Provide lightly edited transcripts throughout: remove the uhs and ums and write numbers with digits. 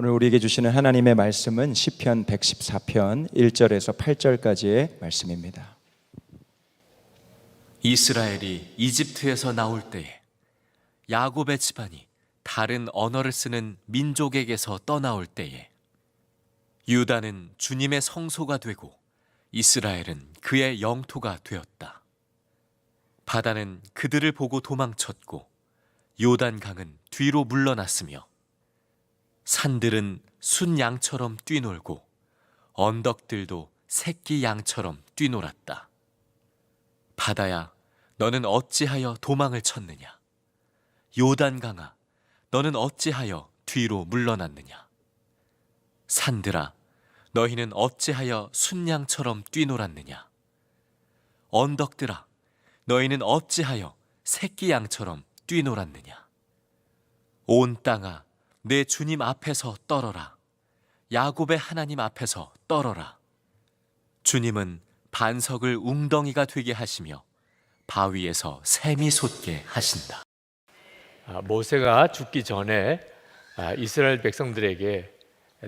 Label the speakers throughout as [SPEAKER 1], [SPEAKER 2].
[SPEAKER 1] 오늘 우리에게 주시는 하나님의 말씀은 시편 114편 1절에서 8절까지의 말씀입니다.
[SPEAKER 2] 이스라엘이 이집트에서 나올 때에 야곱의 집안이 다른 언어를 쓰는 민족에게서 떠나올 때에 유다는 주님의 성소가 되고 이스라엘은 그의 영토가 되었다. 바다는 그들을 보고 도망쳤고 요단강은 뒤로 물러났으며 산들은 순양처럼 뛰놀고 언덕들도 새끼 양처럼 뛰놀았다. 바다야, 너는 어찌하여 도망을 쳤느냐? 요단강아, 너는 어찌하여 뒤로 물러났느냐? 산들아, 너희는 어찌하여 순양처럼 뛰놀았느냐? 언덕들아, 너희는 어찌하여 새끼 양처럼 뛰놀았느냐? 온 땅아, 내 주님 앞에서 떨어라. 야곱의 하나님 앞에서 떨어라. 주님은 반석을 웅덩이가 되게 하시며 바위에서 샘이 솟게 하신다.
[SPEAKER 3] 모세가 죽기 전에 이스라엘 백성들에게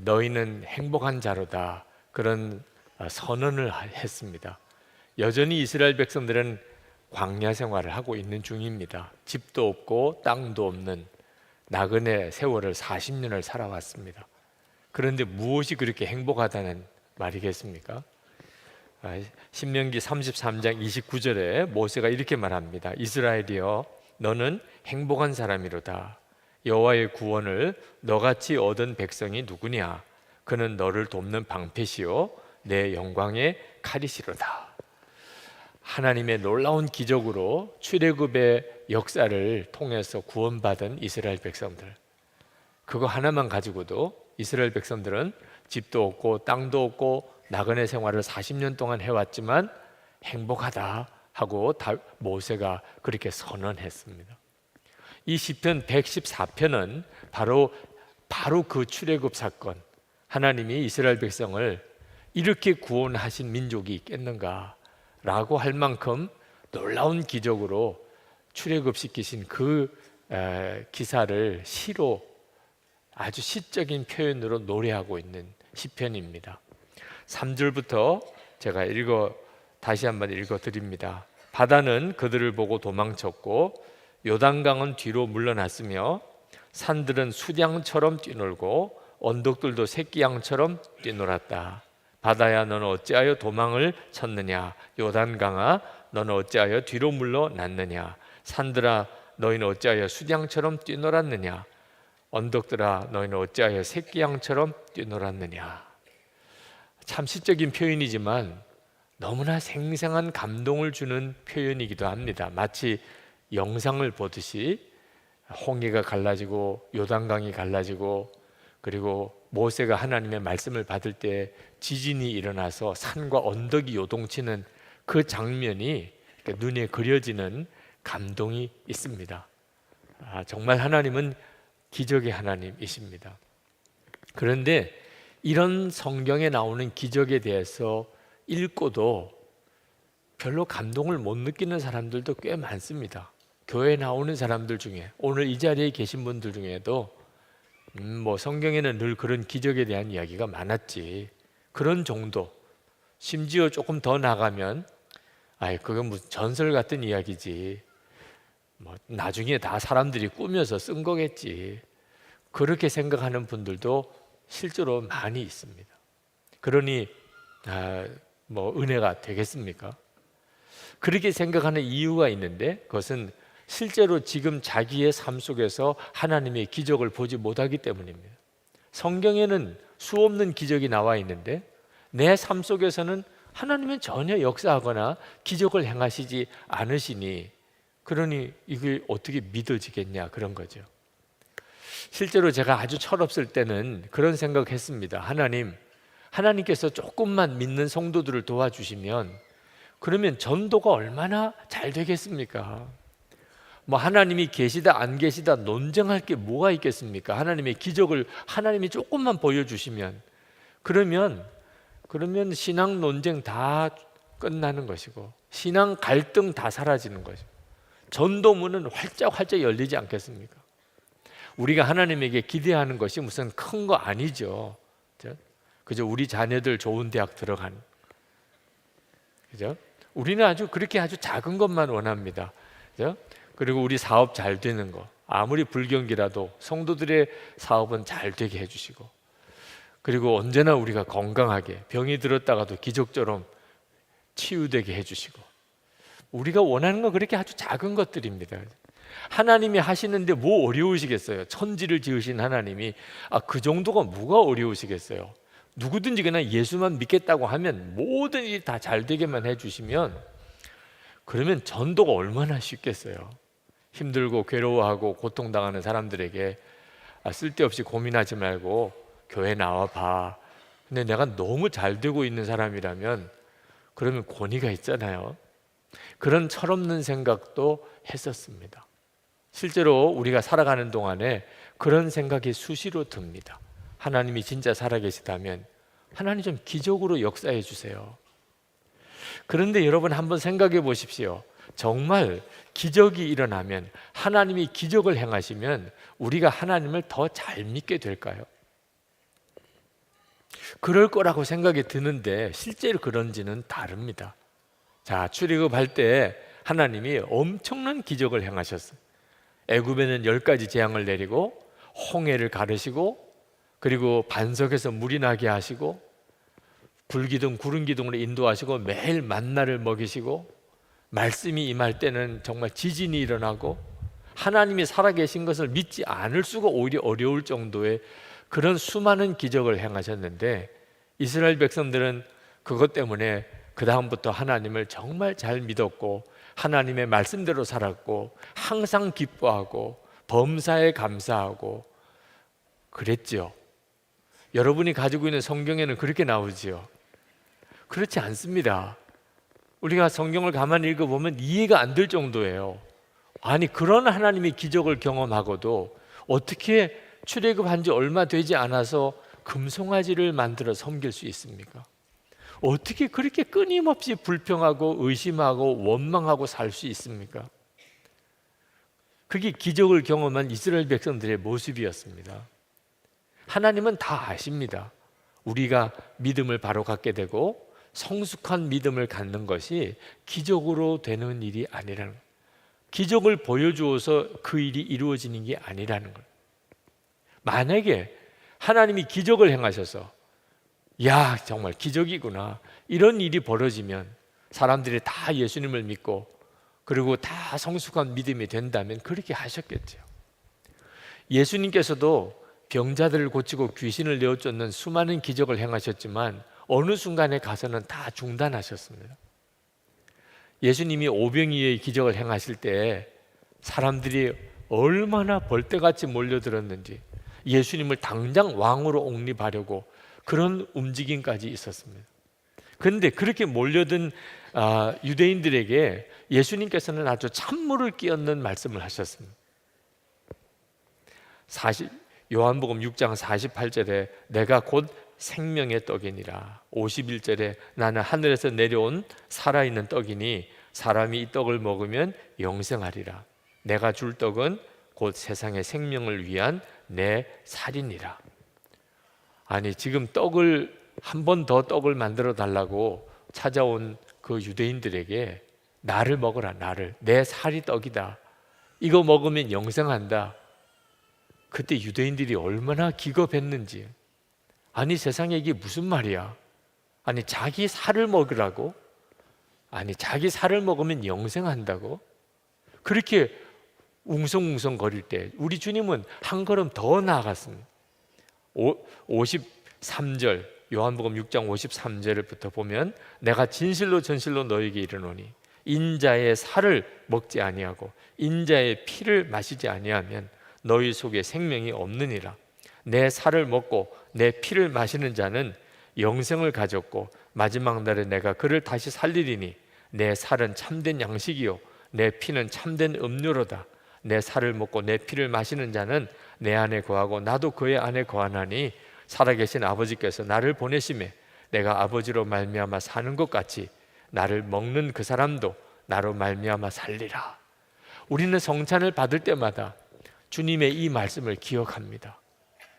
[SPEAKER 3] 너희는 행복한 자로다, 그런 선언을 했습니다. 여전히 이스라엘 백성들은 광야 생활을 하고 있는 중입니다. 집도 없고 땅도 없는 나그네 세월을 40년을 살아왔습니다. 그런데 무엇이 그렇게 행복하다는 말이겠습니까? 신명기 33장 29절에 모세가 이렇게 말합니다. 이스라엘이여, 너는 행복한 사람이로다. 여호와의 구원을 너같이 얻은 백성이 누구냐? 그는 너를 돕는 방패시요 내 영광의 칼이시로다. 하나님의 놀라운 기적으로 출애굽의 역사를 통해서 구원받은 이스라엘 백성들, 그거 하나만 가지고도 이스라엘 백성들은 집도 없고 땅도 없고 나그네 생활을 40년 동안 해왔지만 행복하다 하고 모세가 그렇게 선언했습니다. 이 시편 114편은 바로 그 출애굽 사건, 하나님이 이스라엘 백성을 이렇게 구원하신 민족이 있겠는가 라고 할 만큼 놀라운 기적으로 출애굽시키신 그 기사를 시로, 아주 시적인 표현으로 노래하고 있는 시편입니다. 3절부터 제가 다시 한번 읽어드립니다. 바다는 그들을 보고 도망쳤고 요단강은 뒤로 물러났으며 산들은 수량처럼 뛰놀고 언덕들도 새끼양처럼 뛰놀았다. 바다야, 너는 어찌하여 도망을 쳤느냐? 요단강아, 너는 어찌하여 뒤로 물러났느냐? 산들아, 너희는 어찌하여 수량처럼 뛰놀았느냐? 언덕들아, 너희는 어찌하여 새끼양처럼 뛰놀았느냐? 참 시적인 표현이지만 너무나 생생한 감동을 주는 표현이기도 합니다. 마치 영상을 보듯이 홍해가 갈라지고 요단강이 갈라지고, 그리고 모세가 하나님의 말씀을 받을 때 지진이 일어나서 산과 언덕이 요동치는 그 장면이 눈에 그려지는 감동이 있습니다. 정말 하나님은 기적의 하나님이십니다. 그런데 이런 성경에 나오는 기적에 대해서 읽고도 별로 감동을 못 느끼는 사람들도 꽤 많습니다. 교회에 나오는 사람들 중에, 오늘 이 자리에 계신 분들 중에도 성경에는 늘 그런 기적에 대한 이야기가 많았지, 그런 정도, 심지어 조금 더 나가면 그건 무슨 전설 같은 이야기지, 나중에 다 사람들이 꾸며서 쓴 거겠지, 그렇게 생각하는 분들도 실제로 많이 있습니다. 그러니 은혜가 되겠습니까? 그렇게 생각하는 이유가 있는데, 그것은 실제로 지금 자기의 삶 속에서 하나님의 기적을 보지 못하기 때문입니다. 성경에는 수없는 기적이 나와 있는데 내 삶 속에서는 하나님은 전혀 역사하거나 기적을 행하시지 않으시니, 그러니 이게 어떻게 믿어지겠냐, 그런 거죠. 실제로 제가 아주 철없을 때는 그런 생각했습니다. 하나님께서 조금만 믿는 성도들을 도와주시면 그러면 전도가 얼마나 잘 되겠습니까? 하나님이 계시다 안 계시다 논쟁할 게 뭐가 있겠습니까? 하나님의 기적을 하나님이 조금만 보여주시면 그러면 신앙 논쟁 다 끝나는 것이고 신앙 갈등 다 사라지는 것이고 전도문은 활짝활짝 열리지 않겠습니까? 우리가 하나님에게 기대하는 것이 무슨 큰 거 아니죠. 그죠? 우리 자녀들 좋은 대학 들어가는, 그죠? 우리는 그렇게 아주 작은 것만 원합니다. 그죠? 그리고 우리 사업 잘 되는 거, 아무리 불경기라도 성도들의 사업은 잘 되게 해주시고, 그리고 언제나 우리가 건강하게 병이 들었다가도 기적처럼 치유되게 해주시고, 우리가 원하는 건 그렇게 아주 작은 것들입니다. 하나님이 하시는데 뭐 어려우시겠어요? 천지를 지으신 하나님이 그 정도가 뭐가 어려우시겠어요? 누구든지 그냥 예수만 믿겠다고 하면 모든 일이 다 잘 되게만 해주시면, 그러면 전도가 얼마나 쉽겠어요? 힘들고 괴로워하고 고통당하는 사람들에게 쓸데없이 고민하지 말고 교회 나와봐. 근데 내가 너무 잘 되고 있는 사람이라면 그러면 권위가 있잖아요. 그런 철없는 생각도 했었습니다. 실제로 우리가 살아가는 동안에 그런 생각이 수시로 듭니다. 하나님이 진짜 살아계시다면 하나님 좀 기적으로 역사해 주세요. 그런데 여러분 한번 생각해 보십시오. 정말 기적이 일어나면, 하나님이 기적을 행하시면 우리가 하나님을 더 잘 믿게 될까요? 그럴 거라고 생각이 드는데 실제로 그런지는 다릅니다. 자, 출애굽할 때 하나님이 엄청난 기적을 행하셨어요. 애굽에는 10가지 재앙을 내리고 홍해를 가르시고, 그리고 반석에서 물이 나게 하시고, 불기둥 구름기둥으로 인도하시고, 매일 만나를 먹이시고, 말씀이 임할 때는 정말 지진이 일어나고, 하나님이 살아계신 것을 믿지 않을 수가 오히려 어려울 정도의 그런 수많은 기적을 행하셨는데, 이스라엘 백성들은 그것 때문에 그 다음부터 하나님을 정말 잘 믿었고 하나님의 말씀대로 살았고 항상 기뻐하고 범사에 감사하고 그랬지요. 여러분이 가지고 있는 성경에는 그렇게 나오지요? 그렇지 않습니다. 우리가 성경을 가만히 읽어보면 이해가 안 될 정도예요. 아니, 그런 하나님의 기적을 경험하고도 어떻게 출애굽한 지 얼마 되지 않아서 금송아지를 만들어 섬길 수 있습니까? 어떻게 그렇게 끊임없이 불평하고 의심하고 원망하고 살 수 있습니까? 그게 기적을 경험한 이스라엘 백성들의 모습이었습니다. 하나님은 다 아십니다. 우리가 믿음을 바로 갖게 되고 성숙한 믿음을 갖는 것이 기적으로 되는 일이 아니라는 거예요. 기적을 보여주어서 그 일이 이루어지는 게 아니라는 거예요. 만약에 하나님이 기적을 행하셔서 야, 정말 기적이구나, 이런 일이 벌어지면 사람들이 다 예수님을 믿고 그리고 다 성숙한 믿음이 된다면 그렇게 하셨겠죠. 예수님께서도 병자들을 고치고 귀신을 내어쫓는 수많은 기적을 행하셨지만 어느 순간에 가서는 다 중단하셨습니다. 예수님이 오병이어의 기적을 행하실 때 사람들이 얼마나 벌떼같이 몰려들었는지, 예수님을 당장 왕으로 옹립하려고 그런 움직임까지 있었습니다. 그런데 그렇게 몰려든 유대인들에게 예수님께서는 아주 찬물을 끼얹는 말씀을 하셨습니다. 요한복음 6장 48절에 내가 곧 생명의 떡이니라, 51절에 나는 하늘에서 내려온 살아있는 떡이니 사람이 이 떡을 먹으면 영생하리라, 내가 줄 떡은 곧 세상의 생명을 위한 내 살이니라. 아니, 지금 떡을 한 번 더 떡을 만들어 달라고 찾아온 그 유대인들에게 나를 먹어라, 나를, 내 살이 떡이다, 이거 먹으면 영생한다. 그때 유대인들이 얼마나 기겁했는지. 아니, 세상에 이게 무슨 말이야? 아니, 자기 살을 먹으라고? 아니, 자기 살을 먹으면 영생한다고? 그렇게 웅성웅성 거릴 때 우리 주님은 한 걸음 더 나아갔습니다. 53절, 요한복음 6장 53절부터 보면 내가 진실로 진실로 너에게 이르노니 인자의 살을 먹지 아니하고 인자의 피를 마시지 아니하면 너희 속에 생명이 없느니라. 내 살을 먹고 내 피를 마시는 자는 영생을 가졌고 마지막 날에 내가 그를 다시 살리리니 내 살은 참된 양식이요 내 피는 참된 음료로다. 내 살을 먹고 내 피를 마시는 자는 내 안에 거하고 나도 그의 안에 거하나니 살아계신 아버지께서 나를 보내심에 내가 아버지로 말미암아 사는 것 같이 나를 먹는 그 사람도 나로 말미암아 살리라. 우리는 성찬을 받을 때마다 주님의 이 말씀을 기억합니다.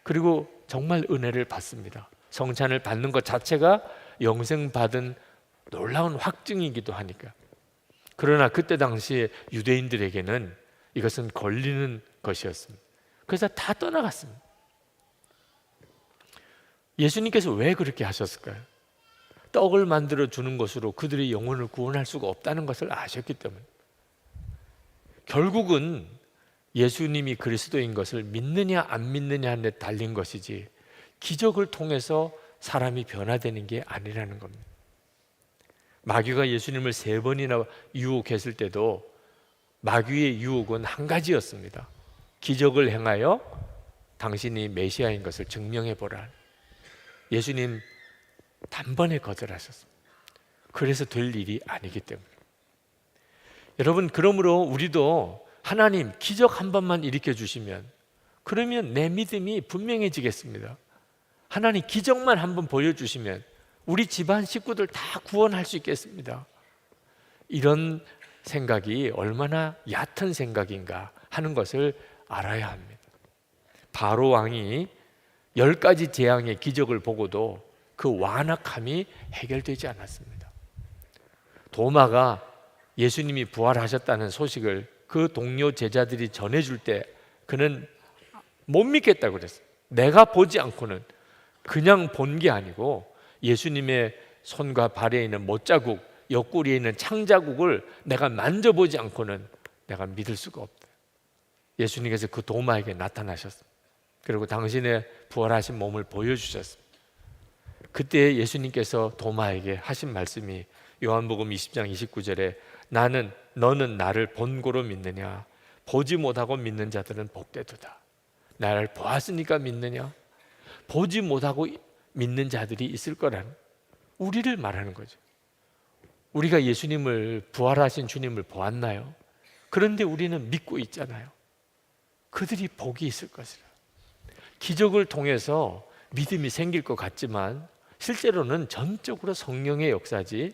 [SPEAKER 3] 그리고 정말 은혜를 받습니다. 성찬을 받는 것 자체가 영생 받은 놀라운 확증이기도 하니까. 그러나 그때 당시에 유대인들에게는 이것은 걸리는 것이었습니다. 그래서 다 떠나갔습니다. 예수님께서 왜 그렇게 하셨을까요? 떡을 만들어 주는 것으로 그들의 영혼을 구원할 수가 없다는 것을 아셨기 때문에. 결국은 예수님이 그리스도인 것을 믿느냐 안 믿느냐 하는 데 달린 것이지 기적을 통해서 사람이 변화되는 게 아니라는 겁니다. 마귀가 예수님을 3번이나 유혹했을 때도 마귀의 유혹은 한 가지였습니다. 기적을 행하여 당신이 메시아인 것을 증명해 보라. 예수님 단번에 거절하셨습니다. 그래서 될 일이 아니기 때문에. 여러분, 그러므로 우리도 하나님 기적 한 번만 일으켜 주시면, 그러면 내 믿음이 분명해지겠습니다. 하나님 기적만 한번 보여주시면 우리 집안 식구들 다 구원할 수 있겠습니다. 이런 생각이 얼마나 얕은 생각인가 하는 것을 알아야 합니다. 바로 왕이 10가지 재앙의 기적을 보고도 그 완악함이 해결되지 않았습니다. 도마가 예수님이 부활하셨다는 소식을 그 동료 제자들이 전해줄 때 그는 못 믿겠다고 그랬어요. 내가 보지 않고는, 그냥 본 게 아니고 예수님의 손과 발에 있는 못자국, 옆구리에 있는 창자국을 내가 만져보지 않고는 내가 믿을 수가 없다. 예수님께서 그 도마에게 나타나셨습니다. 그리고 당신의 부활하신 몸을 보여주셨습니다. 그때 예수님께서 도마에게 하신 말씀이 요한복음 20장 29절에 너는 나를 본고로 믿느냐? 보지 못하고 믿는 자들은 복되도다. 나를 보았으니까 믿느냐? 보지 못하고 믿는 자들이 있을 거라는, 우리를 말하는 거죠. 우리가 예수님을, 부활하신 주님을 보았나요? 그런데 우리는 믿고 있잖아요. 그들이 복이 있을 것이라. 기적을 통해서 믿음이 생길 것 같지만 실제로는 전적으로 성령의 역사지,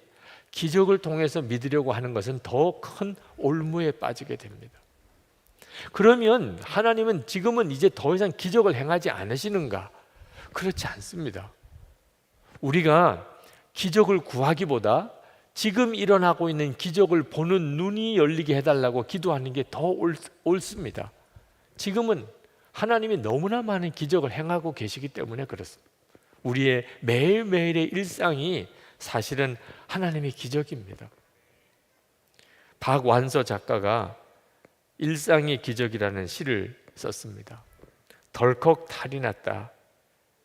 [SPEAKER 3] 기적을 통해서 믿으려고 하는 것은 더 큰 올무에 빠지게 됩니다. 그러면 하나님은 지금은 이제 더 이상 기적을 행하지 않으시는가? 그렇지 않습니다. 우리가 기적을 구하기보다 지금 일어나고 있는 기적을 보는 눈이 열리게 해달라고 기도하는 게 더 옳습니다. 지금은 하나님이 너무나 많은 기적을 행하고 계시기 때문에 그렇습니다. 우리의 매일매일의 일상이 사실은 하나님의 기적입니다. 박완서 작가가 일상의 기적이라는 시를 썼습니다. 덜컥 탈이 났다.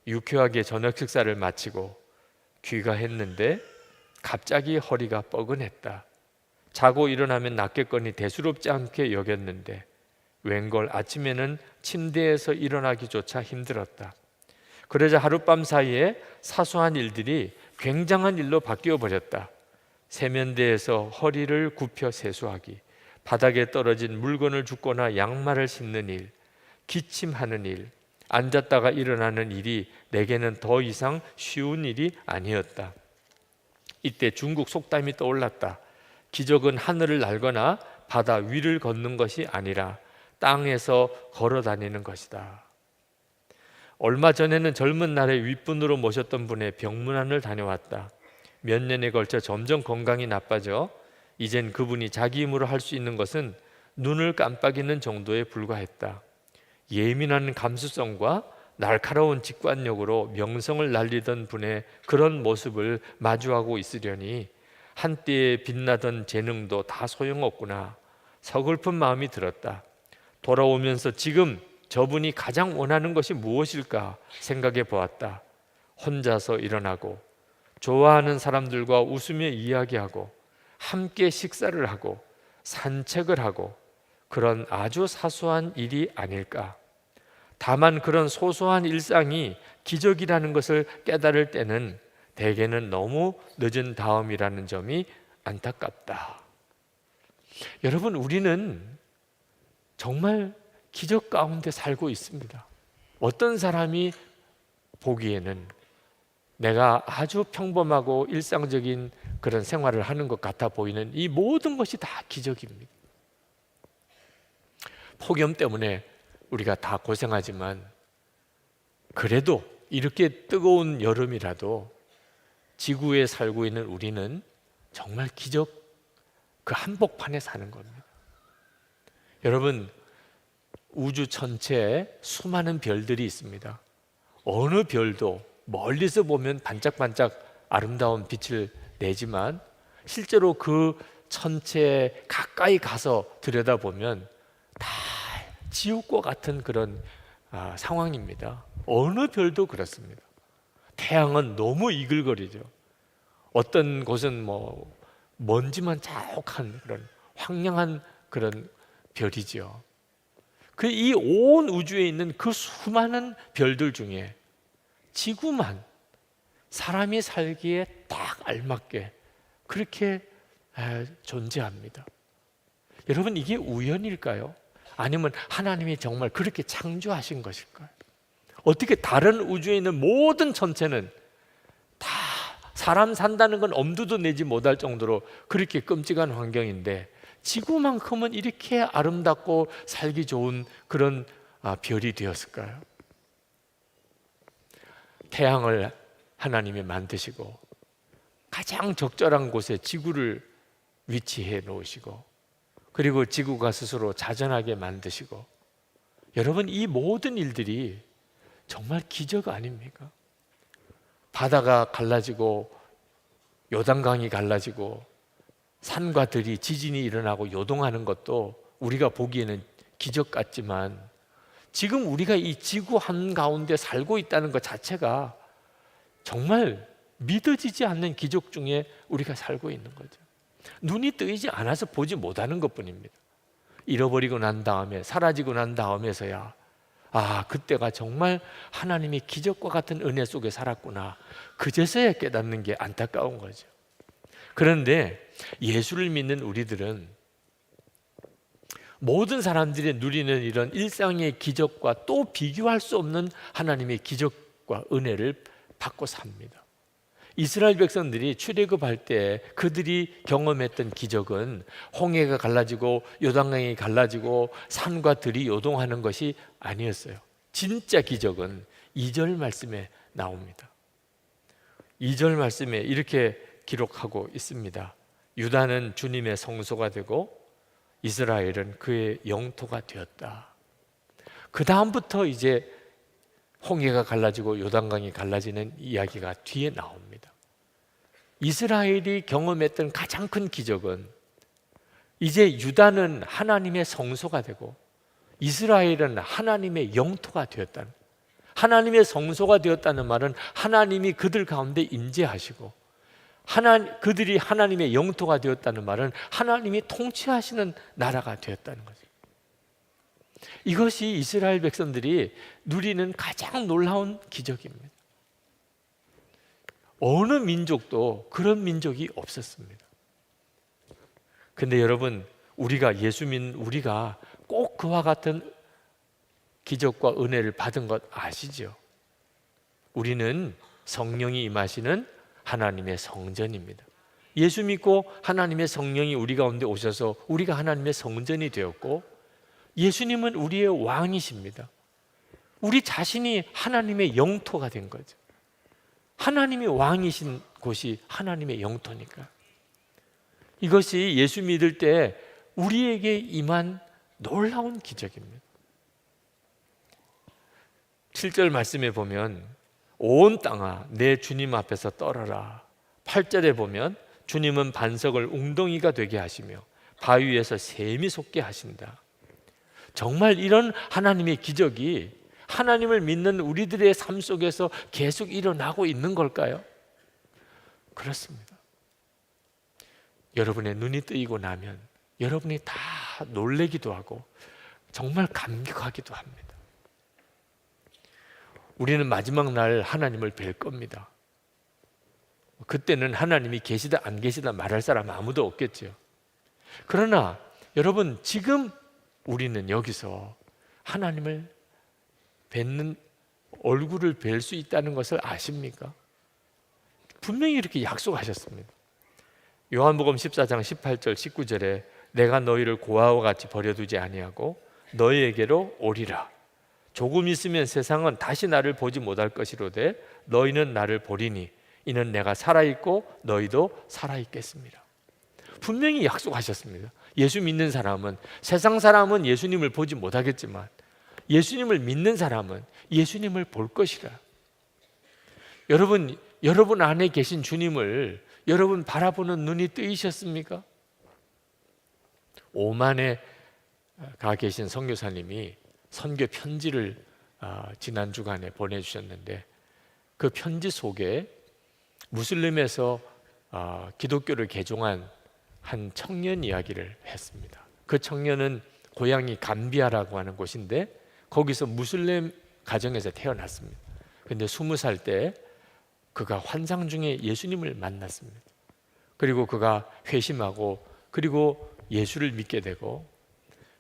[SPEAKER 3] 유쾌하게 저녁 식사를 마치고 귀가했는데 갑자기 허리가 뻐근했다. 자고 일어나면 낫겠거니 대수롭지 않게 여겼는데 웬걸 아침에는 침대에서 일어나기조차 힘들었다. 그러자 하룻밤 사이에 사소한 일들이 굉장한 일로 바뀌어 버렸다. 세면대에서 허리를 굽혀 세수하기, 바닥에 떨어진 물건을 줍거나 양말을 씻는 일, 기침하는 일, 앉았다가 일어나는 일이 내게는 더 이상 쉬운 일이 아니었다. 이때 중국 속담이 떠올랐다. 기적은 하늘을 날거나 바다 위를 걷는 것이 아니라 땅에서 걸어 다니는 것이다. 얼마 전에는 젊은 날에 윗분으로 모셨던 분의 병문안을 다녀왔다. 몇 년에 걸쳐 점점 건강이 나빠져 이젠 그분이 자기 힘으로 할 수 있는 것은 눈을 깜빡이는 정도에 불과했다. 예민한 감수성과 날카로운 직관력으로 명성을 날리던 분의 그런 모습을 마주하고 있으려니 한때에 빛나던 재능도 다 소용없구나. 서글픈 마음이 들었다. 돌아오면서 지금 저분이 가장 원하는 것이 무엇일까 생각해 보았다. 혼자서 일어나고 좋아하는 사람들과 웃으며 이야기하고 함께 식사를 하고 산책을 하고, 그런 아주 사소한 일이 아닐까. 다만 그런 소소한 일상이 기적이라는 것을 깨달을 때는 대개는 너무 늦은 다음이라는 점이 안타깝다. 여러분, 우리는 정말 기적 가운데 살고 있습니다. 어떤 사람이 보기에는 내가 아주 평범하고 일상적인 그런 생활을 하는 것 같아 보이는 이 모든 것이 다 기적입니다. 폭염 때문에 우리가 다 고생하지만 그래도 이렇게 뜨거운 여름이라도 지구에 살고 있는 우리는 정말 기적 그 한복판에 사는 겁니다. 여러분, 우주 전체에 수많은 별들이 있습니다. 어느 별도 멀리서 보면 반짝반짝 아름다운 빛을 내지만 실제로 그 천체에 가까이 가서 들여다보면 다 지옥과 같은 그런 상황입니다. 어느 별도 그렇습니다. 태양은 너무 이글거리죠. 어떤 곳은 먼지만 자욱한 그런 황량한 그런 별이죠. 그 이 온 우주에 있는 그 수많은 별들 중에 지구만 사람이 살기에 딱 알맞게 그렇게 존재합니다. 여러분, 이게 우연일까요? 아니면 하나님이 정말 그렇게 창조하신 것일까요? 어떻게 다른 우주에 있는 모든 천체는 다 사람 산다는 건 엄두도 내지 못할 정도로 그렇게 끔찍한 환경인데 지구만큼은 이렇게 아름답고 살기 좋은 그런 별이 되었을까요? 태양을 하나님이 만드시고 가장 적절한 곳에 지구를 위치해 놓으시고 그리고 지구가 스스로 자전하게 만드시고 여러분, 이 모든 일들이 정말 기적 아닙니까? 바다가 갈라지고 요단강이 갈라지고 산과 들이 지진이 일어나고 요동하는 것도 우리가 보기에는 기적 같지만 지금 우리가 이 지구 한가운데 살고 있다는 것 자체가 정말 믿어지지 않는 기적 중에 우리가 살고 있는 거죠. 눈이 뜨이지 않아서 보지 못하는 것뿐입니다. 잃어버리고 난 다음에, 사라지고 난 다음에서야 그때가 정말 하나님이 기적과 같은 은혜 속에 살았구나, 그제서야 깨닫는 게 안타까운 거죠. 그런데 예수를 믿는 우리들은 모든 사람들이 누리는 이런 일상의 기적과 또 비교할 수 없는 하나님의 기적과 은혜를 받고 삽니다. 이스라엘 백성들이 출애굽할 때 그들이 경험했던 기적은 홍해가 갈라지고 요단강이 갈라지고 산과 들이 요동하는 것이 아니었어요. 진짜 기적은 2절 말씀에 나옵니다. 2절 말씀에 이렇게 기록하고 있습니다. 유다는 주님의 성소가 되고 이스라엘은 그의 영토가 되었다. 그 다음부터 이제 홍해가 갈라지고 요단강이 갈라지는 이야기가 뒤에 나옵니다. 이스라엘이 경험했던 가장 큰 기적은 이제 유다는 하나님의 성소가 되고 이스라엘은 하나님의 영토가 되었다는, 하나님의 성소가 되었다는 말은 하나님이 그들 가운데 임재하시고 그들이 하나님의 영토가 되었다는 말은 하나님이 통치하시는 나라가 되었다는 거죠. 이것이 이스라엘 백성들이 누리는 가장 놀라운 기적입니다. 어느 민족도 그런 민족이 없었습니다. 근데 여러분, 우리가 예수 믿는 우리가 꼭 그와 같은 기적과 은혜를 받은 것 아시죠? 우리는 성령이 임하시는 하나님의 성전입니다. 예수 믿고 하나님의 성령이 우리 가운데 오셔서 우리가 하나님의 성전이 되었고 예수님은 우리의 왕이십니다. 우리 자신이 하나님의 영토가 된 거죠. 하나님이 왕이신 곳이 하나님의 영토니까. 이것이 예수 믿을 때 우리에게 임한 놀라운 기적입니다. 7절 말씀에 보면 온 땅아 내 주님 앞에서 떨어라. 8절에 보면 주님은 반석을 웅덩이가 되게 하시며 바위에서 샘이 솟게 하신다. 정말 이런 하나님의 기적이 하나님을 믿는 우리들의 삶 속에서 계속 일어나고 있는 걸까요? 그렇습니다. 여러분의 눈이 뜨이고 나면 여러분이 다 놀래기도 하고 정말 감격하기도 합니다. 우리는 마지막 날 하나님을 뵐 겁니다. 그때는 하나님이 계시다 안 계시다 말할 사람 아무도 없겠죠. 그러나 여러분, 지금 우리는 여기서 하나님을 뵙는, 얼굴을 뵐 수 있다는 것을 아십니까? 분명히 이렇게 약속하셨습니다. 요한복음 14장 18절 19절에 내가 너희를 고아와 같이 버려두지 아니하고 너희에게로 오리라. 조금 있으면 세상은 다시 나를 보지 못할 것이로되 너희는 나를 보리니 이는 내가 살아있고 너희도 살아있겠습니다. 분명히 약속하셨습니다. 예수 믿는 사람은, 세상 사람은 예수님을 보지 못하겠지만 예수님을 믿는 사람은 예수님을 볼 것이라. 여러분 안에 계신 주님을 여러분 바라보는 눈이 뜨이셨습니까? 오만에 가 계신 선교사님이 선교 편지를 지난 주간에 보내주셨는데, 그 편지 속에 무슬림에서 기독교를 개종한 한 청년 이야기를 했습니다. 그 청년은 고향이 감비아라고 하는 곳인데 거기서 무슬림 가정에서 태어났습니다. 그런데 20살 때 그가 환상 중에 예수님을 만났습니다. 그리고 그가 회심하고 그리고 예수를 믿게 되고,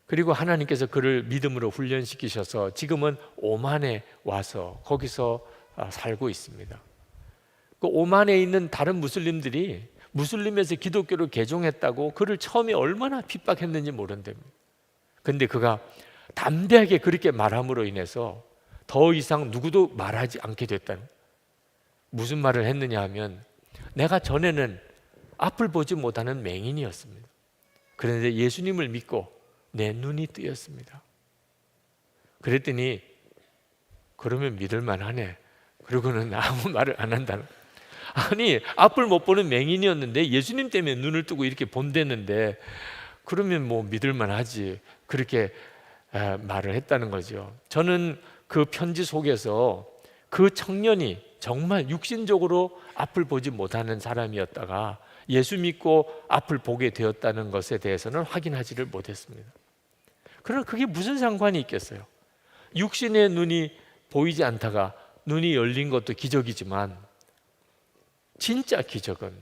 [SPEAKER 3] 그리고 하나님께서 그를 믿음으로 훈련시키셔서 지금은 오만에 와서 거기서 살고 있습니다. 그 오만에 있는 다른 무슬림들이 무슬림에서 기독교를 개종했다고 그를 처음에 얼마나 핍박했는지 모른답니다. 근데 그가 담대하게 그렇게 말함으로 인해서 더 이상 누구도 말하지 않게 됐다는, 무슨 말을 했느냐 하면, 내가 전에는 앞을 보지 못하는 맹인이었습니다. 그런데 예수님을 믿고 내 눈이 뜨였습니다. 그랬더니 그러면 믿을만 하네. 그러고는 아무 말을 안 한다는. 아니, 앞을 못 보는 맹인이었는데 예수님 때문에 눈을 뜨고 이렇게 본댔는데 그러면 뭐 믿을만 하지. 그렇게 말을 했다는 거죠. 저는 그 편지 속에서 그 청년이 정말 육신적으로 앞을 보지 못하는 사람이었다가 예수 믿고 앞을 보게 되었다는 것에 대해서는 확인하지를 못했습니다. 그러나 그게 무슨 상관이 있겠어요? 육신의 눈이 보이지 않다가 눈이 열린 것도 기적이지만 진짜 기적은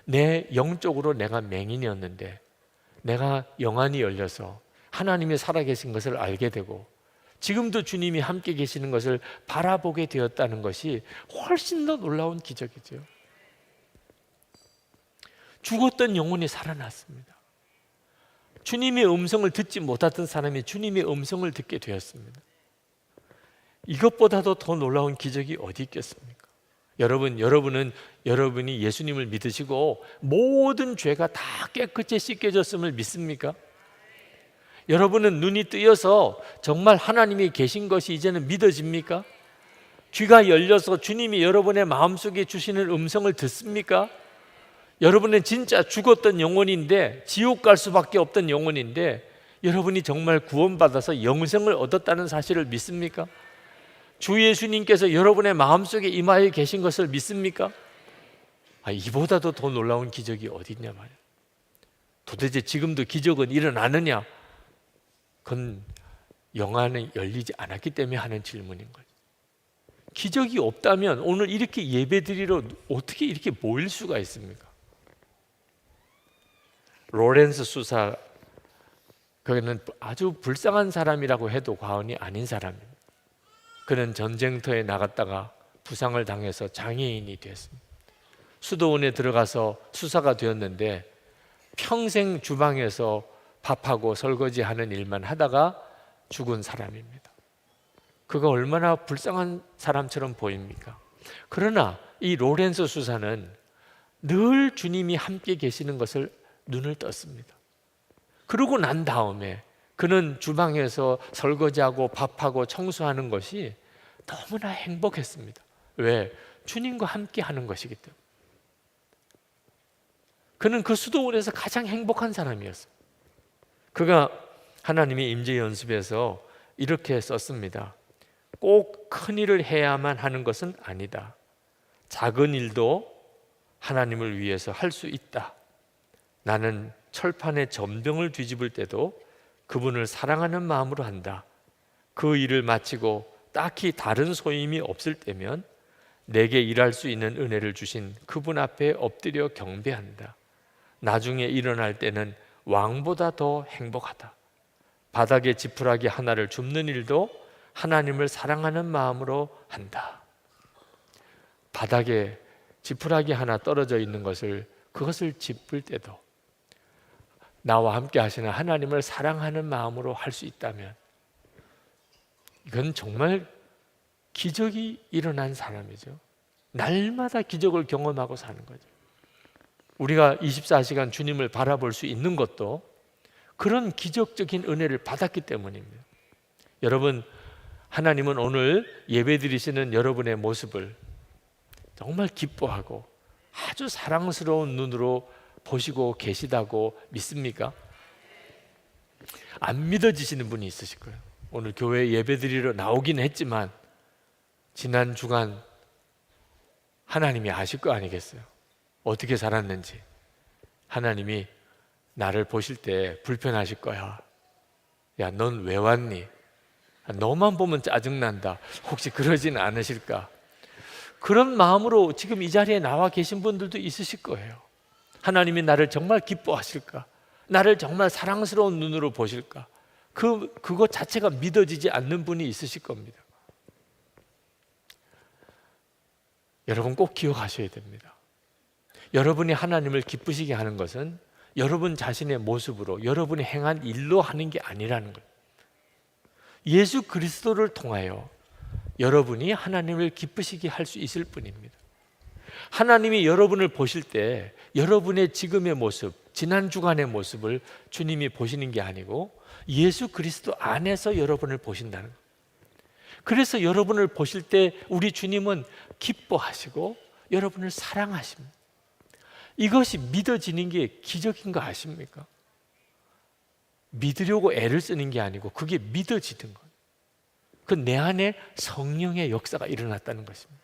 [SPEAKER 3] 내 영적으로 내가 맹인이었는데 내가 영안이 열려서 하나님이 살아계신 것을 알게 되고 지금도 주님이 함께 계시는 것을 바라보게 되었다는 것이 훨씬 더 놀라운 기적이죠. 죽었던 영혼이 살아났습니다. 주님의 음성을 듣지 못했던 사람이 주님의 음성을 듣게 되었습니다. 이것보다도 더 놀라운 기적이 어디 있겠습니까? 여러분은 여러분이 예수님을 믿으시고 모든 죄가 다 깨끗이 씻겨졌음을 믿습니까? 여러분은 눈이 뜨여서 정말 하나님이 계신 것이 이제는 믿어집니까? 귀가 열려서 주님이 여러분의 마음속에 주시는 음성을 듣습니까? 여러분은 진짜 죽었던 영혼인데, 지옥 갈 수밖에 없던 영혼인데 여러분이 정말 구원받아서 영생을 얻었다는 사실을 믿습니까? 주 예수님께서 여러분의 마음속에 임하여 계신 것을 믿습니까? 이보다도 더 놀라운 기적이 어디 있냐 말이에요. 도대체 지금도 기적은 일어나느냐? 그건 영안이 열리지 않았기 때문에 하는 질문인 거죠. 기적이 없다면 오늘 이렇게 예배드리러 어떻게 이렇게 모일 수가 있습니까? 로렌스 수사, 그는 아주 불쌍한 사람이라고 해도 과언이 아닌 사람입니다. 그는 전쟁터에 나갔다가 부상을 당해서 장애인이 됐습니다. 수도원에 들어가서 수사가 되었는데 평생 주방에서 밥하고 설거지하는 일만 하다가 죽은 사람입니다. 그가 얼마나 불쌍한 사람처럼 보입니까? 그러나 이 로렌스 수사는 늘 주님이 함께 계시는 것을 눈을 떴습니다. 그러고 난 다음에 그는 주방에서 설거지하고 밥하고 청소하는 것이 너무나 행복했습니다. 왜? 주님과 함께 하는 것이기 때문에. 그는 그 수도원에서 가장 행복한 사람이었어요. 그가 하나님의 임재 연습에서 이렇게 썼습니다. 꼭 큰 일을 해야만 하는 것은 아니다. 작은 일도 하나님을 위해서 할 수 있다. 나는 철판에 전병을 뒤집을 때도 그분을 사랑하는 마음으로 한다. 그 일을 마치고 딱히 다른 소임이 없을 때면 내게 일할 수 있는 은혜를 주신 그분 앞에 엎드려 경배한다. 나중에 일어날 때는 왕보다 더 행복하다. 바닥에 지푸라기 하나를 줍는 일도 하나님을 사랑하는 마음으로 한다. 바닥에 지푸라기 하나 떨어져 있는 그것을 짚을 때도 나와 함께 하시는 하나님을 사랑하는 마음으로 할 수 있다면 이건 정말 기적이 일어난 사람이죠. 날마다 기적을 경험하고 사는 거죠. 우리가 24시간 주님을 바라볼 수 있는 것도 그런 기적적인 은혜를 받았기 때문입니다. 여러분, 하나님은 오늘 예배드리시는 여러분의 모습을 정말 기뻐하고 아주 사랑스러운 눈으로 보시고 계시다고 믿습니까? 안 믿어지시는 분이 있으실 거예요. 오늘 교회 예배드리러 나오긴 했지만 지난 주간 하나님이 아실 거 아니겠어요? 어떻게 살았는지. 하나님이 나를 보실 때 불편하실 거야. 야, 넌 왜 왔니? 너만 보면 짜증난다. 혹시 그러진 않으실까? 그런 마음으로 지금 이 자리에 나와 계신 분들도 있으실 거예요. 하나님이 나를 정말 기뻐하실까? 나를 정말 사랑스러운 눈으로 보실까? 그것 자체가 믿어지지 않는 분이 있으실 겁니다. 여러분 꼭 기억하셔야 됩니다. 여러분이 하나님을 기쁘시게 하는 것은 여러분 자신의 모습으로 여러분이 행한 일로 하는 게 아니라는 거예요. 예수 그리스도를 통하여 여러분이 하나님을 기쁘시게 할 수 있을 뿐입니다. 하나님이 여러분을 보실 때 여러분의 지금의 모습, 지난 주간의 모습을 주님이 보시는 게 아니고 예수 그리스도 안에서 여러분을 보신다는 거예요. 그래서 여러분을 보실 때 우리 주님은 기뻐하시고 여러분을 사랑하십니다. 이것이 믿어지는 게 기적인 거 아십니까? 믿으려고 애를 쓰는 게 아니고 그게 믿어지는 거예요. 그 내 안에 성령의 역사가 일어났다는 것입니다.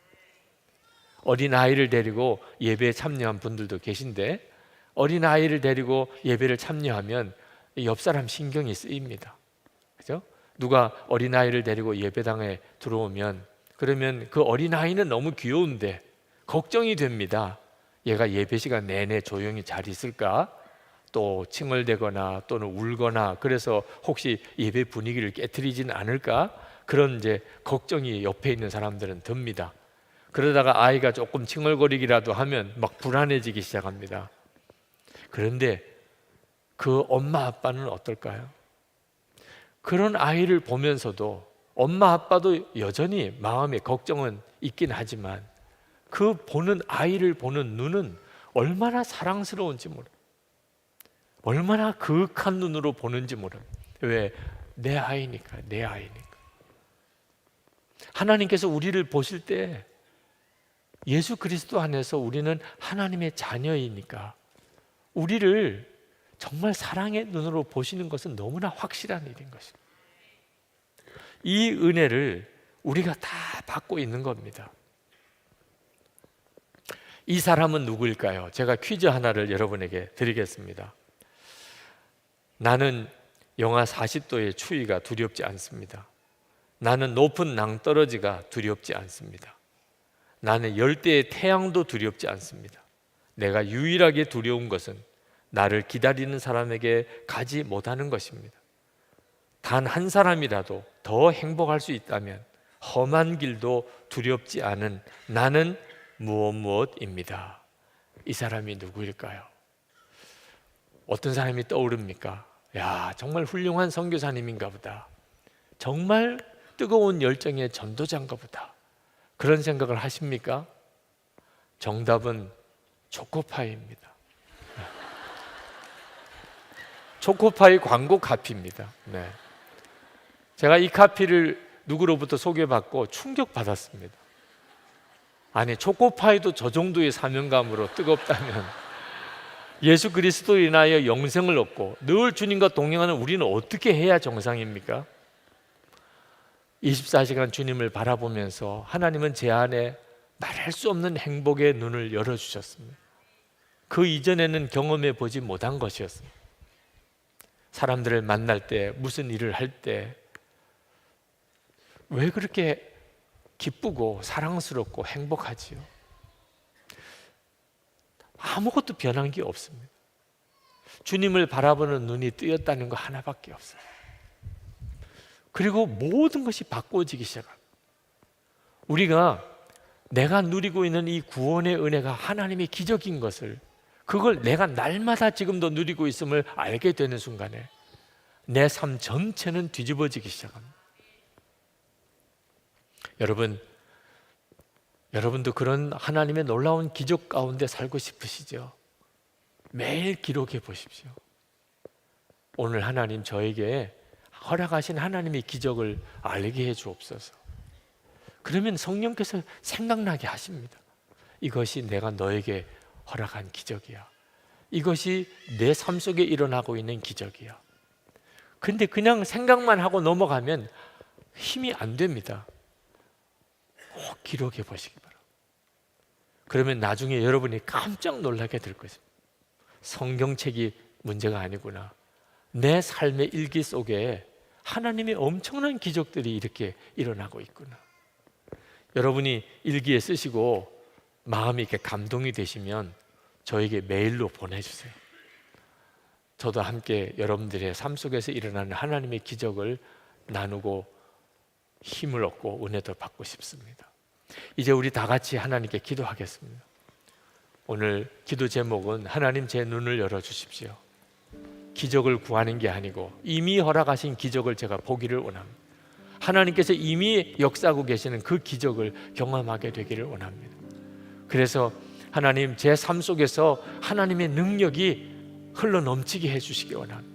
[SPEAKER 3] 어린아이를 데리고 예배에 참여한 분들도 계신데 어린아이를 데리고 예배를 참여하면 옆 사람 신경이 쓰입니다. 그죠? 누가 어린아이를 데리고 예배당에 들어오면 그러면 그 어린아이는 너무 귀여운데 걱정이 됩니다. 얘가 예배 시간 내내 조용히 잘 있을까? 또 칭얼대거나 또는 울거나 그래서 혹시 예배 분위기를 깨트리지는 않을까? 그런 이제 걱정이 옆에 있는 사람들은 듭니다. 그러다가 아이가 조금 칭얼거리기라도 하면 막 불안해지기 시작합니다. 그런데 그 엄마 아빠는 어떨까요? 그런 아이를 보면서도 엄마 아빠도 여전히 마음에 걱정은 있긴 하지만 그 보는 아이를 보는 눈은 얼마나 사랑스러운지 모릅니다. 얼마나 그윽한 눈으로 보는지 모릅니다. 왜? 내 아이니까, 내 아이니까. 하나님께서 우리를 보실 때 예수 그리스도 안에서 우리는 하나님의 자녀이니까 우리를 정말 사랑의 눈으로 보시는 것은 너무나 확실한 일인 것입니다. 이 은혜를 우리가 다 받고 있는 겁니다. 이 사람은 누구일까요? 제가 퀴즈 하나를 여러분에게 드리겠습니다. 나는 영하 40도의 추위가 두렵지 않습니다. 나는 높은 낭떠러지가 두렵지 않습니다. 나는 열대의 태양도 두렵지 않습니다. 내가 유일하게 두려운 것은 나를 기다리는 사람에게 가지 못하는 것입니다. 단 한 사람이라도 더 행복할 수 있다면 험한 길도 두렵지 않은 나는 무엇입니다. 이 사람이 누구일까요? 어떤 사람이 떠오릅니까? 야, 정말 훌륭한 선교사님인가 보다. 정말 뜨거운 열정의 전도자인가 보다. 그런 생각을 하십니까? 정답은 초코파이입니다. 초코파이 광고 카피입니다. 네. 제가 이 카피를 누구로부터 소개받고 충격받았습니다. 아니, 초코파이도 저 정도의 사명감으로 뜨겁다면 예수 그리스도로 인하여 영생을 얻고 늘 주님과 동행하는 우리는 어떻게 해야 정상입니까? 24시간 주님을 바라보면서 하나님은 제 안에 말할 수 없는 행복의 눈을 열어주셨습니다. 그 이전에는 경험해 보지 못한 것이었습니다. 사람들을 만날 때, 무슨 일을 할 때 왜 그렇게 기쁘고 사랑스럽고 행복하지요? 아무것도 변한 게 없습니다. 주님을 바라보는 눈이 뜨였다는 거 하나밖에 없어요. 그리고 모든 것이 바꿔지기 시작합니다. 우리가 내가 누리고 있는 이 구원의 은혜가 하나님의 기적인 것을, 그걸 내가 날마다 지금도 누리고 있음을 알게 되는 순간에 내 삶 전체는 뒤집어지기 시작합니다. 여러분도 그런 하나님의 놀라운 기적 가운데 살고 싶으시죠? 매일 기록해 보십시오. 오늘 하나님 저에게 허락하신 하나님의 기적을 알게 해 주옵소서. 그러면 성령께서 생각나게 하십니다. 이것이 내가 너에게 허락한 기적이야. 이것이 내 삶 속에 일어나고 있는 기적이야. 근데 그냥 생각만 하고 넘어가면 힘이 안 됩니다. 꼭 기록해 보시기 바랍니다. 그러면 나중에 여러분이 깜짝 놀라게 될 것입니다. 성경책이 문제가 아니구나. 내 삶의 일기 속에 하나님의 엄청난 기적들이 이렇게 일어나고 있구나. 여러분이 일기에 쓰시고 마음이 이렇게 감동이 되시면 저에게 메일로 보내주세요. 저도 함께 여러분들의 삶 속에서 일어나는 하나님의 기적을 나누고 힘을 얻고 은혜도 받고 싶습니다. 이제 우리 다 같이 하나님께 기도하겠습니다. 오늘 기도 제목은 하나님 제 눈을 열어주십시오. 기적을 구하는 게 아니고 이미 허락하신 기적을 제가 보기를 원합니다. 하나님께서 이미 역사하고 계시는 그 기적을 경험하게 되기를 원합니다. 그래서 하나님 제 삶 속에서 하나님의 능력이 흘러 넘치게 해주시기 원합니다.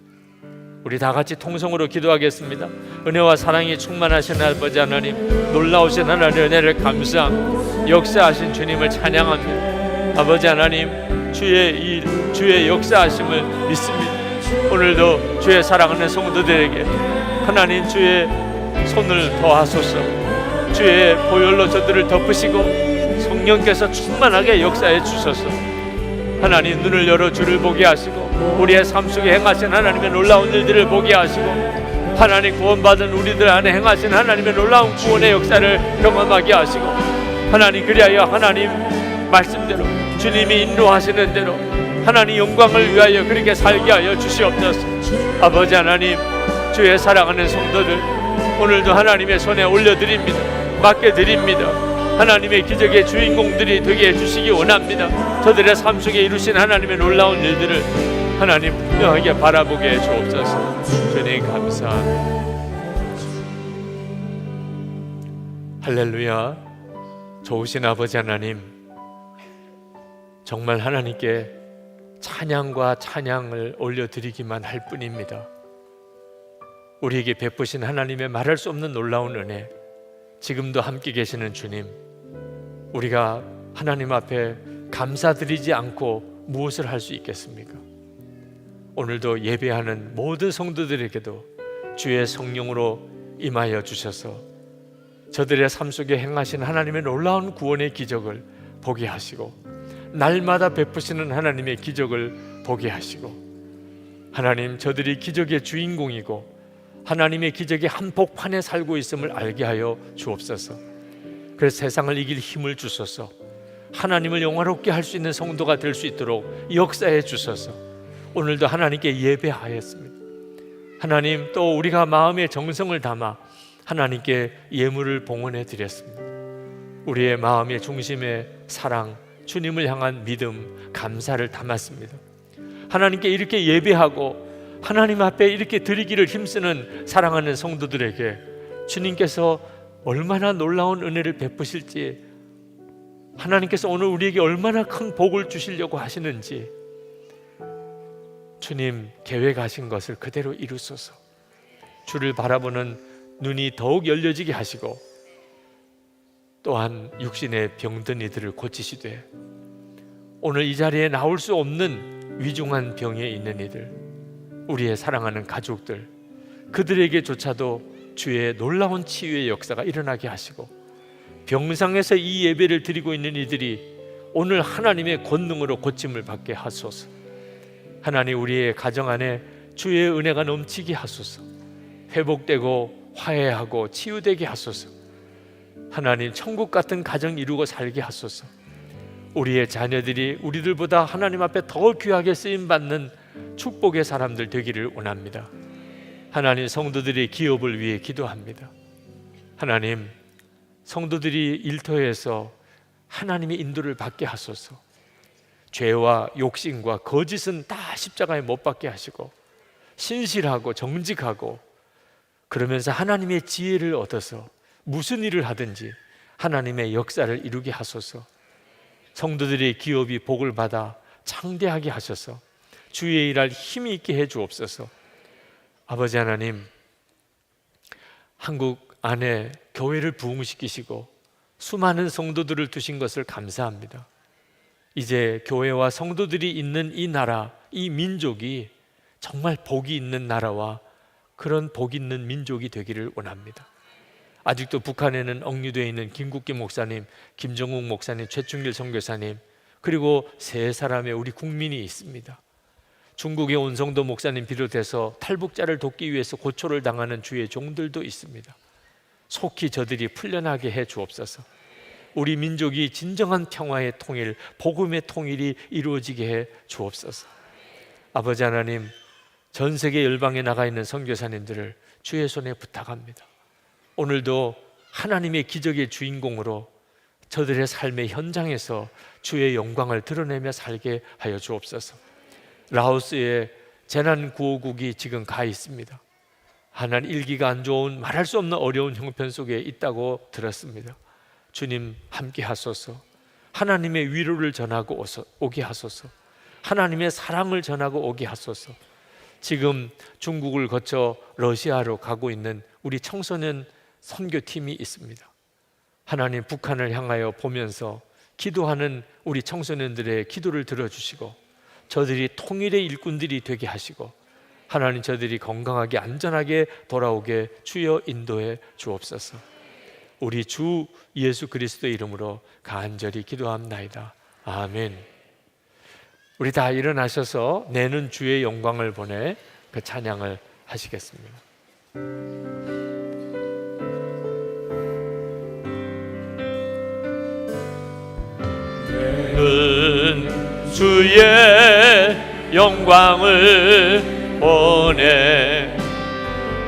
[SPEAKER 3] 우리 다 같이 통성으로 기도하겠습니다. 은혜와 사랑이 충만하신 아버지 하나님, 놀라우신 하나님의 은혜를 감사합니다. 역사하신 주님을 찬양합니다. 아버지 하나님, 주의 일, 주의 역사하심을 믿습니다. 오늘도 주의 사랑하는 성도들에게 하나님 주의 손을 더하소서. 주의 보혈로 저들을 덮으시고 성령께서 충만하게 역사해 주소서. 하나님 눈을 열어 주를 보게 하시고 우리의 삶 속에 행하신 하나님의 놀라운 일들을 보게 하시고 하나님 구원받은 우리들 안에 행하신 하나님의 놀라운 구원의 역사를 경험하게 하시고 하나님 그리하여 하나님 말씀대로 주님이 인도하시는 대로 하나님 영광을 위하여 그렇게 살게 하여 주시옵소서. 아버지 하나님, 주의 사랑하는 성도들 오늘도 하나님의 손에 올려드립니다. 맡겨드립니다. 하나님의 기적의 주인공들이 되게 해주시기 원합니다. 저들의 삶 속에 이루신 하나님의 놀라운 일들을 하나님 분명하게 바라보게 해 주옵소서. 주님 감사합니다. 할렐루야. 좋으신 아버지 하나님, 정말 하나님께 찬양과 찬양을 올려드리기만 할 뿐입니다. 우리에게 베푸신 하나님의 말할 수 없는 놀라운 은혜, 지금도 함께 계시는 주님, 우리가 하나님 앞에 감사드리지 않고 무엇을 할 수 있겠습니까? 오늘도 예배하는 모든 성도들에게도 주의 성령으로 임하여 주셔서 저들의 삶 속에 행하신 하나님의 놀라운 구원의 기적을 보게 하시고 날마다 베푸시는 하나님의 기적을 보게 하시고 하나님 저들이 기적의 주인공이고 하나님의 기적의 한복판에 살고 있음을 알게 하여 주옵소서. 그래서 세상을 이길 힘을 주소서. 하나님을 영화롭게 할 수 있는 성도가 될 수 있도록 역사해 주소서. 오늘도 하나님께 예배하였습니다. 하나님 또 우리가 마음의 정성을 담아 하나님께 예물을 봉헌해 드렸습니다. 우리의 마음의 중심에 사랑, 주님을 향한 믿음, 감사를 담았습니다. 하나님께 이렇게 예배하고 하나님 앞에 이렇게 드리기를 힘쓰는 사랑하는 성도들에게 주님께서 얼마나 놀라운 은혜를 베푸실지, 하나님께서 오늘 우리에게 얼마나 큰 복을 주시려고 하시는지 주님 계획하신 것을 그대로 이루소서. 주를 바라보는 눈이 더욱 열려지게 하시고 또한 육신의 병든 이들을 고치시되 오늘 이 자리에 나올 수 없는 위중한 병에 있는 이들, 우리의 사랑하는 가족들, 그들에게조차도 주의 놀라운 치유의 역사가 일어나게 하시고 병상에서 이 예배를 드리고 있는 이들이 오늘 하나님의 권능으로 고침을 받게 하소서. 하나님 우리의 가정 안에 주의 은혜가 넘치게 하소서. 회복되고 화해하고 치유되게 하소서. 하나님 천국 같은 가정 이루고 살게 하소서. 우리의 자녀들이 우리들보다 하나님 앞에 더 귀하게 쓰임받는 축복의 사람들 되기를 원합니다. 하나님 성도들의 기업을 위해 기도합니다. 하나님 성도들이 일터에서 하나님의 인도를 받게 하소서. 죄와 욕심과 거짓은 다 십자가에 못 박게 하시고 신실하고 정직하고 그러면서 하나님의 지혜를 얻어서 무슨 일을 하든지 하나님의 역사를 이루게 하소서. 성도들의 기업이 복을 받아 창대하게 하셔서 주의 일할 힘이 있게 해 주옵소서. 아버지 하나님, 한국 안에 교회를 부흥시키시고 수많은 성도들을 두신 것을 감사합니다. 이제 교회와 성도들이 있는 이 나라, 이 민족이 정말 복이 있는 나라와 그런 복 있는 민족이 되기를 원합니다. 아직도 북한에는 억류되어 있는 김국기 목사님, 김정욱 목사님, 최충길 선교사님, 그리고 세 사람의 우리 국민이 있습니다. 중국의 온성도 목사님 비롯해서 탈북자를 돕기 위해서 고초를 당하는 주의 종들도 있습니다. 속히 저들이 풀려나게 해 주옵소서. 우리 민족이 진정한 평화의 통일, 복음의 통일이 이루어지게 해 주옵소서. 아버지 하나님, 전 세계 열방에 나가 있는 선교사님들을 주의 손에 부탁합니다. 오늘도 하나님의 기적의 주인공으로 저들의 삶의 현장에서 주의 영광을 드러내며 살게 하여 주옵소서. 라오스에 재난구호국이 지금 가 있습니다. 하나님, 일기가 안 좋은, 말할 수 없는 어려운 형편 속에 있다고 들었습니다. 주님 함께 하소서. 하나님의 위로를 전하고 오게 하소서. 하나님의 사랑을 전하고 오게 하소서. 지금 중국을 거쳐 러시아로 가고 있는 우리 청소년 선교팀이 있습니다. 하나님, 북한을 향하여 보면서 기도하는 우리 청소년들의 기도를 들어주시고 저들이 통일의 일꾼들이 되게 하시고 하나님, 저들이 건강하게 안전하게 돌아오게 주여 인도해 주옵소서. 우리 주 예수 그리스도의 이름으로 간절히 기도합나이다. 아멘. 우리 다 일어나셔서 내는 주의 영광을 보내 그 찬양을 하시겠습니다. 내는 주의 영광을 보내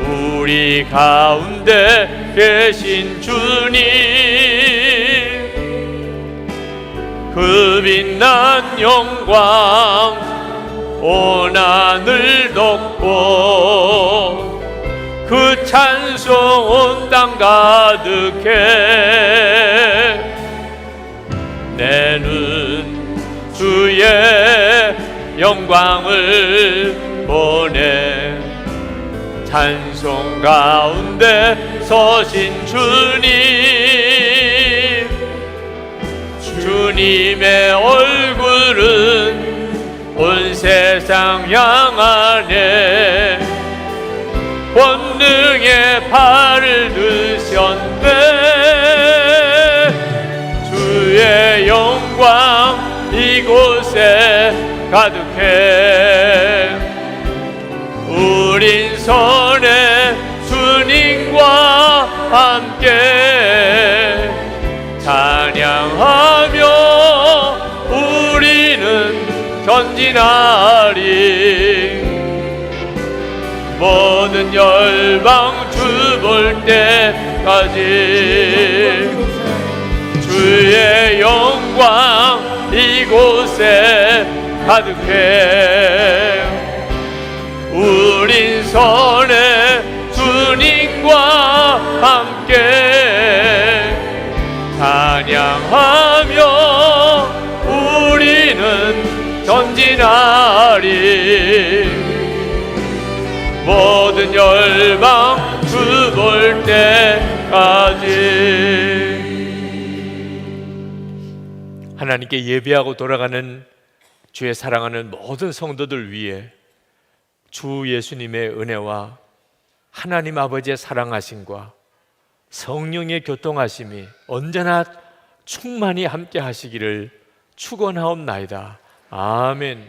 [SPEAKER 3] 우리 가운데 계신 주님, 그 빛난 영광 온 하늘 덮고 그 찬송 온 땅 가득해. 내는 주의 영광을 보내 찬송 가운데 서신 주님, 주님의 얼굴은 온 세상 향하네. 권능의 팔을 드셨네. 주의 영광 이곳에 가득해. 우린 선의 주님과 함께 찬양하며 우리는 전진하리. 모든 열방 주 볼 때까지 주의 영광 이곳에 가득해. 우린 선의 주님과 함께 찬양하며 우리는 전진하리. 모든 열방 주 볼 때까지. 하나님께 예배하고 돌아가는 주의 사랑하는 모든 성도들 위해 주 예수님의 은혜와 하나님 아버지의 사랑하심과 성령의 교통하심이 언제나 충만히 함께 하시기를 축원하옵나이다. 아멘.